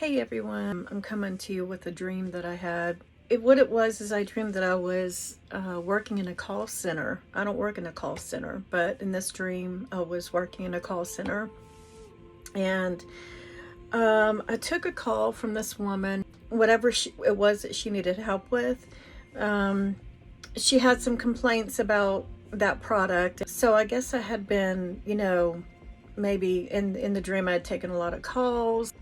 Hey everyone, I'm coming to you with a dream that I had. What it was is I dreamed that I was working in a call center. I don't work in a call center, but in this dream I was working in a call center. And I took a call from this woman, whatever it was that she needed help with. She had some complaints about that product. So I guess I had been, maybe in the dream I had taken a lot of calls.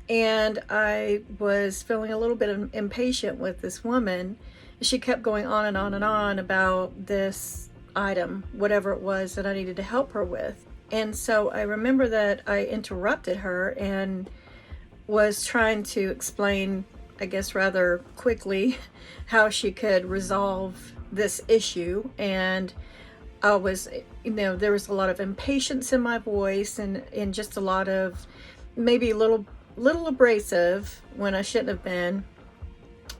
And I was feeling a little bit impatient with this woman. She kept going on and on and on about this item, whatever it was that I needed to help her with. And so I remember that I interrupted her and was trying to explain, I guess rather quickly, how she could resolve this issue. And I was, there was a lot of impatience in my voice and just a lot of maybe a little abrasive when I shouldn't have been.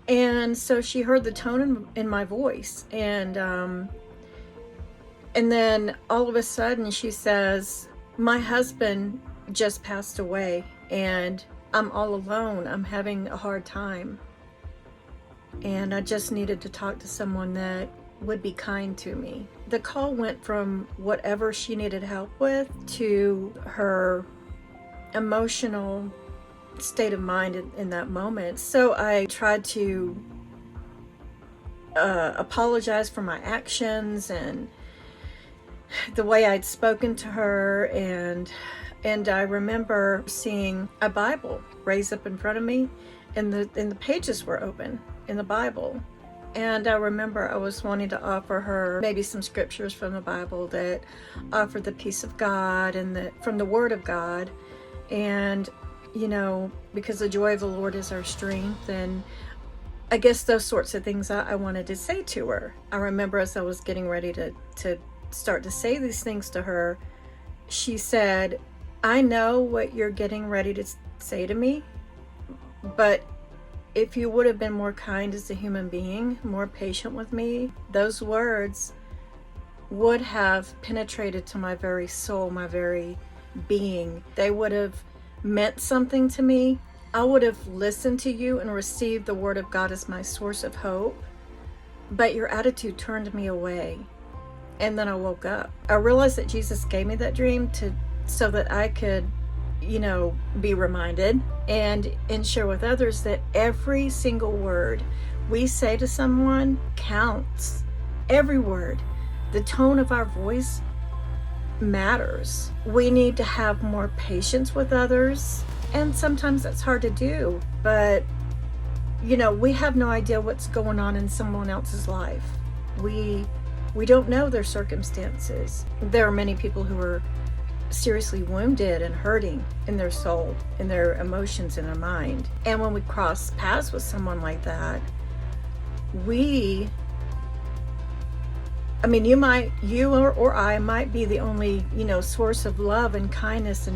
And so she heard the tone in my voice, and then all of a sudden she says, my husband just passed away and I'm all alone. I'm having a hard time and I just needed to talk to someone that would be kind to me. The call went from whatever she needed help with to her emotional state of mind in that moment. So I tried to apologize for my actions and the way I'd spoken to her, and I remember seeing a Bible raised up in front of me, and the pages were open in the Bible. And I remember I was wanting to offer her maybe some scriptures from the Bible that offered the peace of God and from the Word of God. And because the joy of the Lord is our strength, and I guess those sorts of things I wanted to say to her. I remember as I was getting ready to start to say these things to her, she said, I know what you're getting ready to say to me, but if you would have been more kind as a human being, more patient with me, those words would have penetrated to my very soul, my very being. They would have meant something to me. I would have listened to you and received the Word of God as my source of hope, but your attitude turned me away. And then I woke up. I realized that Jesus gave me that dream so that I could, be reminded and share with others that every single word we say to someone counts. Every word. The tone of our voice matters. We need to have more patience with others, and sometimes that's hard to do, but we have no idea what's going on in someone else's life. We don't know their circumstances. There are many people who are seriously wounded and hurting in their soul, in their emotions, in their mind. And when we cross paths with someone like that, you or I might be the only, source of love and kindness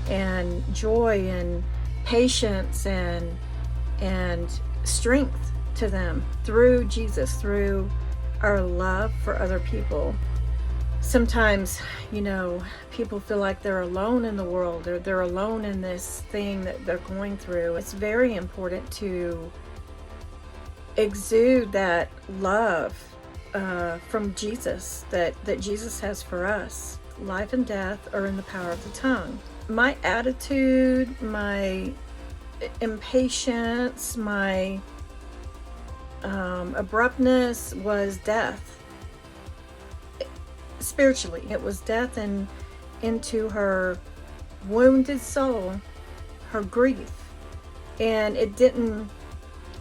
and joy and patience and strength to them through Jesus, through our love for other people. Sometimes, people feel like they're alone in the world, or they're alone in this thing that they're going through. It's very important to exude that love from Jesus that Jesus has for us. Life and death are in the power of the tongue. My attitude, my impatience, my abruptness was death. Spiritually, it was death into her wounded soul, her grief, and it didn't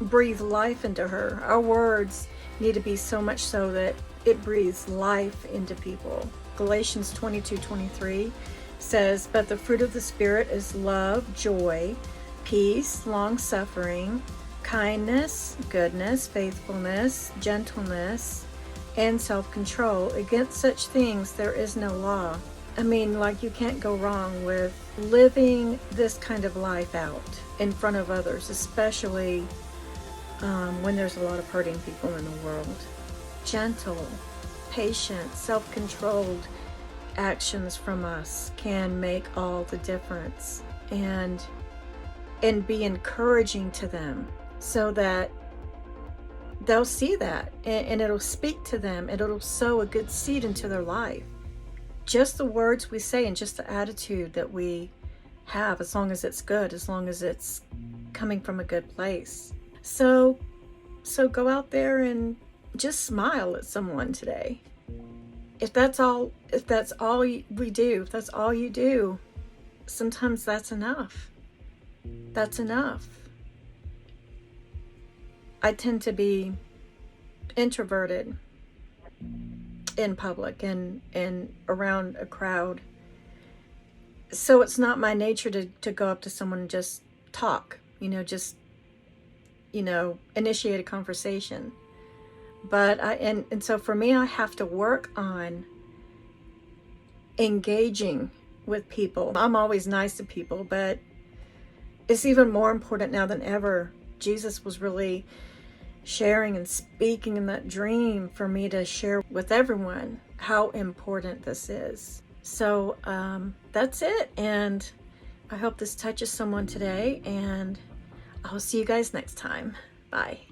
breathe life into her. Our words need to be so much so that it breathes life into people. Galatians 22:23 says, but the fruit of the Spirit is love, joy, peace, long-suffering, kindness, goodness, faithfulness, gentleness, and self-control. Against such things there is no law. You can't go wrong with living this kind of life out in front of others, especially when there's a lot of hurting people in the world. Gentle, patient, self-controlled actions from us can make all the difference. And and be encouraging to them so that they'll see that and it'll speak to them and it'll sow a good seed into their life. Just the words we say and just the attitude that we have, as long as it's good, as long as it's coming from a good place. So go out there and just smile at someone today. If that's all we do, if that's all you do, sometimes that's enough. That's enough. I tend to be introverted in public and around a crowd. So it's not my nature to go up to someone and just talk, initiate a conversation. But so for me, I have to work on engaging with people. I'm always nice to people, but it's even more important now than ever. Jesus was really sharing and speaking in that dream for me to share with everyone how important this is. So that's it, and I hope this touches someone today, and I'll see you guys next time. Bye.